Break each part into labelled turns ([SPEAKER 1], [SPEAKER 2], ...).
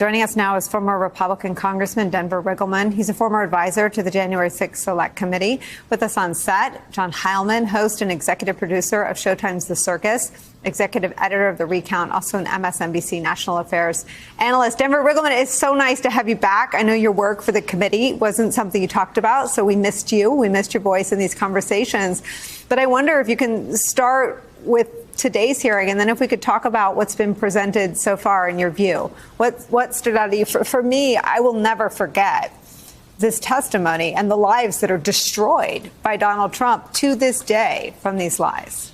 [SPEAKER 1] Joining us now is former Republican Congressman Denver Riggleman. He's a former advisor to the January 6th Select Committee. With us on set, John Heilman, host and executive producer of Showtime's The Circus, executive editor of The Recount, also an MSNBC national affairs analyst. Denver Riggleman, it's so nice to have you back. I know your work for the committee wasn't something you talked about, so we missed you. We missed your voice in these conversations. But I wonder if you can start with today's hearing, and then if we could talk about what's been presented so far in your view. What stood out to you? For me, I will never forget this testimony and the lives that are destroyed by Donald Trump to this day from these lies.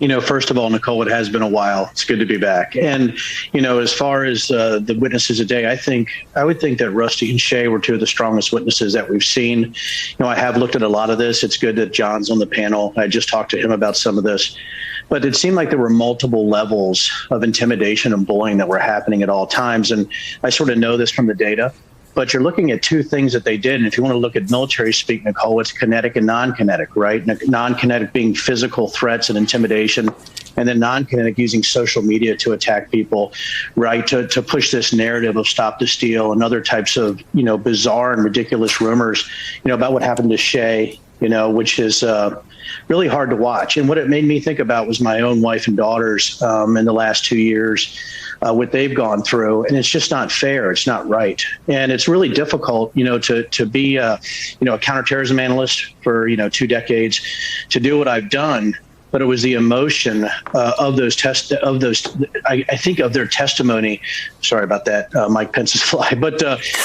[SPEAKER 2] You know, first of all, Nicolle, it has been a while. It's good to be back. And, you know, as far as the witnesses today, I would think that Rusty and Shay were two of the strongest witnesses that we've seen. You know, I have looked at a lot of this. It's good that John's on the panel. I just talked to him about some of this. But it seemed like there were multiple levels of intimidation and bullying that were happening at all times. And I sort of know this from the data. But you're looking at two things that they did. And if you want to look at military speak, Nicolle, it's kinetic and non-kinetic, right? Non-kinetic being physical threats and intimidation, and then non-kinetic using social media to attack people, right? To push this narrative of stop the steal and other types of, you know, bizarre and ridiculous rumors, you know, about what happened to Shay, you know, which is really hard to watch. And what it made me think about was my own wife and daughters in the last 2 years, what they've gone through. And it's just not fair. It's not right. And it's really difficult, you know, to be a counterterrorism analyst for, 2 decades, to do what I've done. But it was the emotion of those I think of their testimony. Sorry about that, Mike Pence's fly. But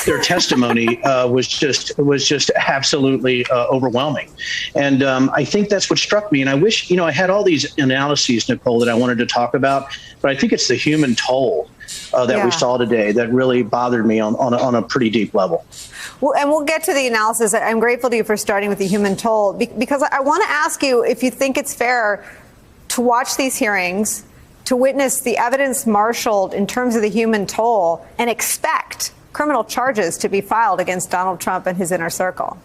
[SPEAKER 2] their testimony was just absolutely overwhelming. And I think that's what struck me. And I wish, I had all these analyses, Nicolle, that I wanted to talk about. But I think it's the human toll that we saw today that really bothered me on a pretty deep level.
[SPEAKER 1] Well, and we'll get to the analysis. I'm grateful to you for starting with the human toll, because I want to ask you if you think it's fair to watch these hearings, to witness the evidence marshaled in terms of the human toll, and expect criminal charges to be filed against Donald Trump and his inner circle.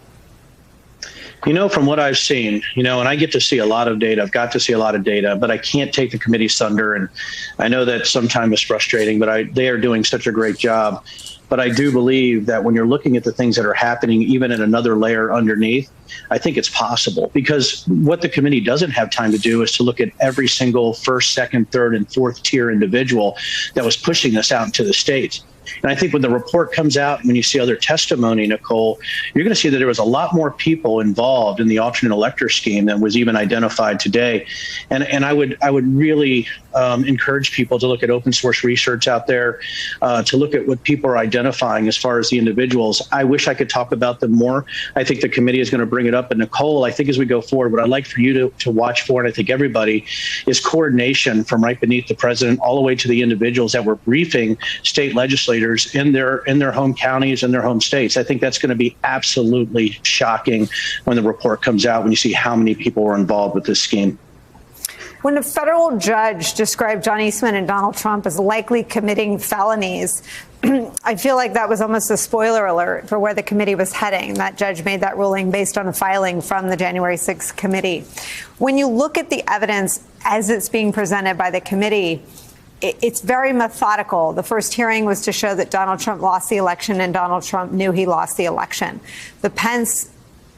[SPEAKER 2] From what I've seen, and I get to see a lot of data, I've got to see a lot of data, but I can't take the committee's thunder. And I know that sometimes it's frustrating, but they are doing such a great job. But I do believe that when you're looking at the things that are happening, even in another layer underneath, I think it's possible, because what the committee doesn't have time to do is to look at every single first, second, third, and fourth tier individual that was pushing this out into the states. And I think when the report comes out, when you see other testimony, Nicolle, you're going to see that there was a lot more people involved in the alternate elector scheme than was even identified today. And I would really encourage people to look at open source research out there, to look at what people are identifying as far as the individuals. I wish I could talk about them more. I think the committee is going to bring it up. And Nicolle, I think as we go forward, what I'd like for you to watch for, and I think everybody, is coordination from right beneath the president all the way to the individuals that were briefing state legislators in their home counties and their home states. I think that's going to be absolutely shocking when the report comes out, when you see how many people were involved with this scheme.
[SPEAKER 1] When a federal judge described John Eastman and Donald Trump as likely committing felonies, I feel like that was almost a spoiler alert for where the committee was heading. That judge made that ruling based on a filing from the January 6th committee. When you look at the evidence as it's being presented by the committee, it's very methodical. The first hearing was to show that Donald Trump lost the election, and Donald Trump knew he lost the election. The Pence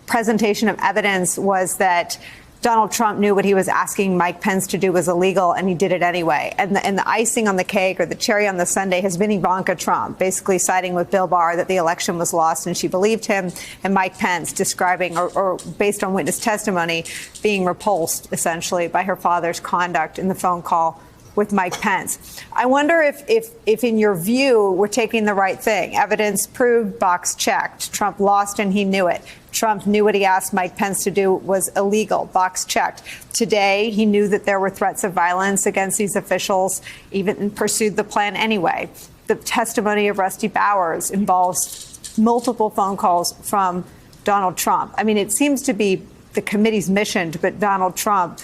[SPEAKER 1] presentation of evidence was that Donald Trump knew what he was asking Mike Pence to do was illegal, and he did it anyway. And the icing on the cake, or the cherry on the sundae, has been Ivanka Trump, basically siding with Bill Barr that the election was lost and she believed him, and Mike Pence describing, or based on witness testimony, being repulsed, essentially, by her father's conduct in the phone call with Mike Pence. I wonder if in your view, we're taking the right thing. Evidence proved, box checked. Trump lost and he knew it. Trump knew what he asked Mike Pence to do was illegal, box checked. Today, he knew that there were threats of violence against these officials, even pursued the plan anyway. The testimony of Rusty Bowers involves multiple phone calls from Donald Trump. I mean, it seems to be the committee's mission to put Donald Trump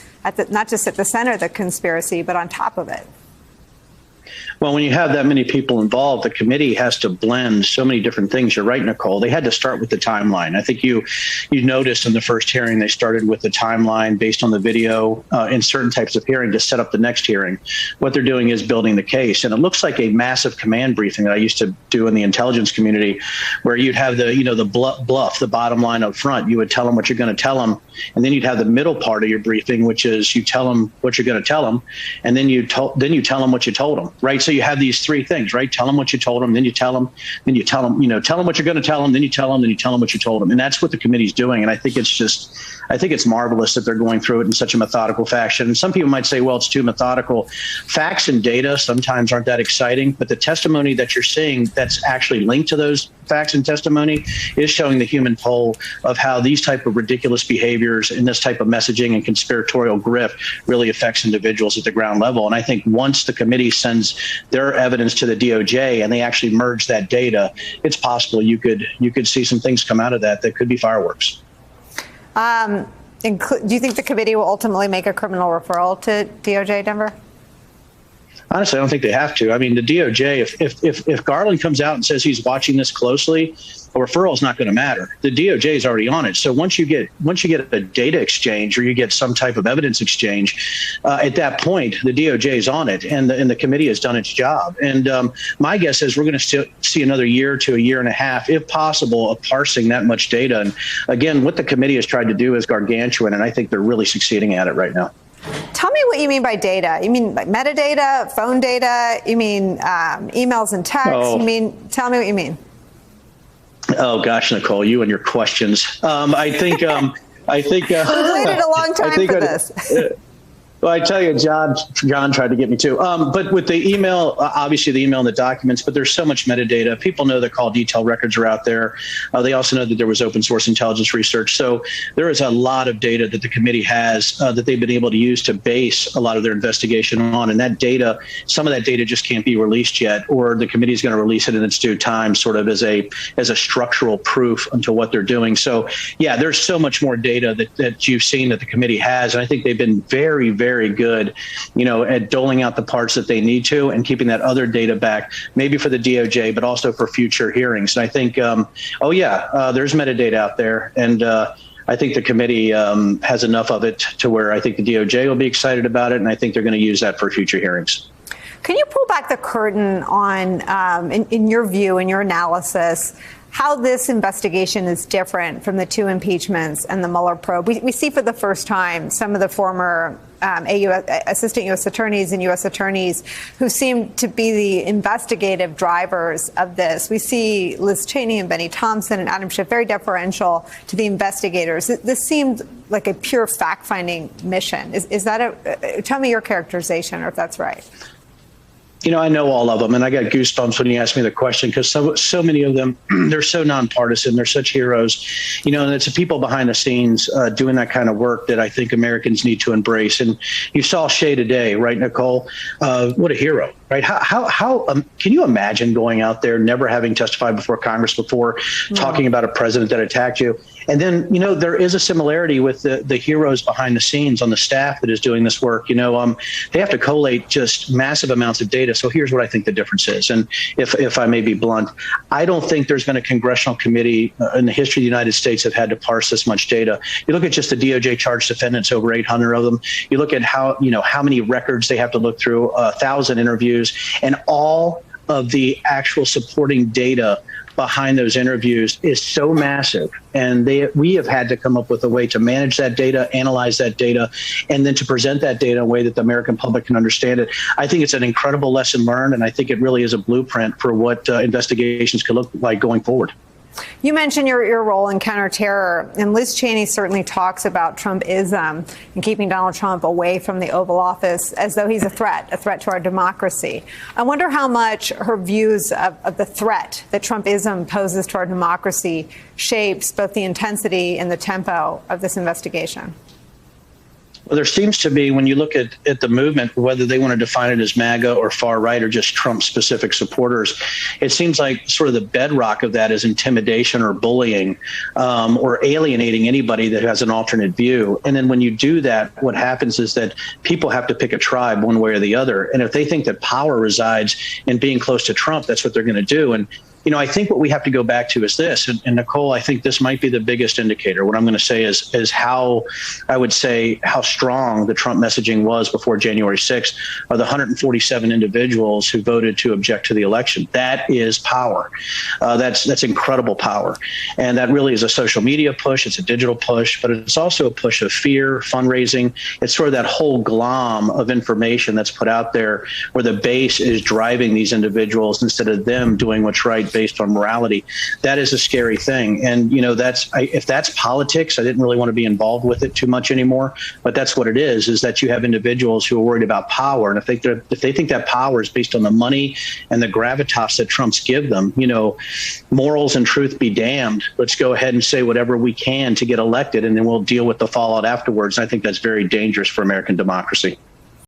[SPEAKER 1] not just at the center of the conspiracy, but on top of it.
[SPEAKER 2] Well, when you have that many people involved, the committee has to blend so many different things. You're right, Nicolle. They had to start with the timeline. I think you noticed in the first hearing, they started with the timeline based on the video in certain types of hearing to set up the next hearing. What they're doing is building the case. And it looks like a massive command briefing that I used to do in the intelligence community, where you'd have the bluff, the bottom line up front. You would tell them what you're going to tell them. And then you'd have the middle part of your briefing, which is you tell them what you're going to tell them. And then you tell them what you told them, right? So you have these three things, right? Tell them what you told them, then you tell them, then you tell them, tell them what you're going to tell them, then you tell them what you told them. And that's what the committee's doing. And I think it's marvelous that they're going through it in such a methodical fashion. And some people might say, well, it's too methodical. Facts and data sometimes aren't that exciting, but the testimony that you're seeing that's actually linked to those facts and testimony is showing the human toll of how these type of ridiculous behaviors and this type of messaging and conspiratorial grift really affects individuals at the ground level. And I think once the committee sends their evidence to the DOJ and they actually merge that data, it's possible you could see some things come out of that could be fireworks.
[SPEAKER 1] Do you think the committee will ultimately make a criminal referral to DOJ Denver?
[SPEAKER 2] Honestly, I don't think they have to. I mean, the DOJ, if Garland comes out and says he's watching this closely, a referral is not going to matter. The DOJ is already on it. So once you get a data exchange or you get some type of evidence exchange, at that point, the DOJ is on it, and the committee has done its job. And my guess is we're going to see another year to a year and a half, if possible, of parsing that much data. And again, what the committee has tried to do is gargantuan, and I think they're really succeeding at it right now.
[SPEAKER 1] Tell me what you mean by data. You mean like metadata, phone data? You mean emails and texts?
[SPEAKER 2] Oh.
[SPEAKER 1] Tell me what you mean.
[SPEAKER 2] Oh gosh, Nicolle, you and your questions. I think
[SPEAKER 1] we waited a long time for this.
[SPEAKER 2] Well, I tell you, John tried to get me too. But with the email, obviously the email and the documents, but there's so much metadata. People know that call detail records are out there. They also know that there was open source intelligence research. So there is a lot of data that the committee has that they've been able to use to base a lot of their investigation on. And that data, some of that data just can't be released yet, or the committee is going to release it in its due time, sort of as a structural proof into what they're doing. So yeah, there's so much more data that you've seen that the committee has. And I think they've been very, very good, at doling out the parts that they need to and keeping that other data back, maybe for the DOJ, but also for future hearings. And I think, there's metadata out there. And I think the committee has enough of it to where I think the DOJ will be excited about it. And I think they're going to use that for future hearings.
[SPEAKER 1] Can you pull back the curtain on, in your view, in your analysis, how this investigation is different from the two impeachments and the Mueller probe? We see for the first time some of the former assistant U.S. attorneys and U.S. attorneys who seem to be the investigative drivers of this. We see Liz Cheney and Benny Thompson and Adam Schiff very deferential to the investigators. This seemed like a pure fact-finding mission. Is that tell me your characterization, or if that's right.
[SPEAKER 2] I know all of them, and I got goosebumps when you asked me the question, because so many of them, they're so nonpartisan. They're such heroes, and it's the people behind the scenes doing that kind of work that I think Americans need to embrace. And you saw Shea today, right, Nicolle? What a hero, right? How can you imagine going out there, never having testified before Congress before, talking about a president that attacked you? And then, there is a similarity with the heroes behind the scenes on the staff that is doing this work. They have to collate just massive amounts of data. So here's what I think the difference is. And if I may be blunt, I don't think there's been a congressional committee in the history of the United States that had to parse this much data. You look at just the DOJ charged defendants, over 800 of them. You look at how many records they have to look through, 1,000 interviews, and all of the actual supporting data behind those interviews is so massive. And we have had to come up with a way to manage that data, analyze that data, and then to present that data in a way that the American public can understand it. I think it's an incredible lesson learned, and I think it really is a blueprint for what investigations could look like going forward.
[SPEAKER 1] You mentioned your role in counterterror, and Liz Cheney certainly talks about Trumpism and keeping Donald Trump away from the Oval Office as though he's a threat to our democracy. I wonder how much her views of the threat that Trumpism poses to our democracy shapes both the intensity and the tempo of this investigation.
[SPEAKER 2] Well, there seems to be, when you look at the movement, whether they want to define it as MAGA or far right or just Trump-specific supporters, it seems like sort of the bedrock of that is intimidation or bullying or alienating anybody that has an alternate view. And then when you do that, what happens is that people have to pick a tribe one way or the other. And if they think that power resides in being close to Trump, that's what they're going to do. And I think what we have to go back to is this, and Nicolle, I think this might be the biggest indicator. What I'm going to say is how I would say how strong the Trump messaging was before January 6th are the 147 individuals who voted to object to the election. That is power. That's incredible power. And that really is a social media push. It's a digital push, but it's also a push of fear, fundraising. It's sort of that whole glom of information that's put out there where the base is driving these individuals instead of them doing what's right based on morality. That is a scary thing. And, if that's politics, I didn't really want to be involved with it too much anymore. But that's what it is that you have individuals who are worried about power. And if they think that power is based on the money and the gravitas that Trump's give them, morals and truth be damned. Let's go ahead and say whatever we can to get elected, and then we'll deal with the fallout afterwards. I think that's very dangerous for American democracy.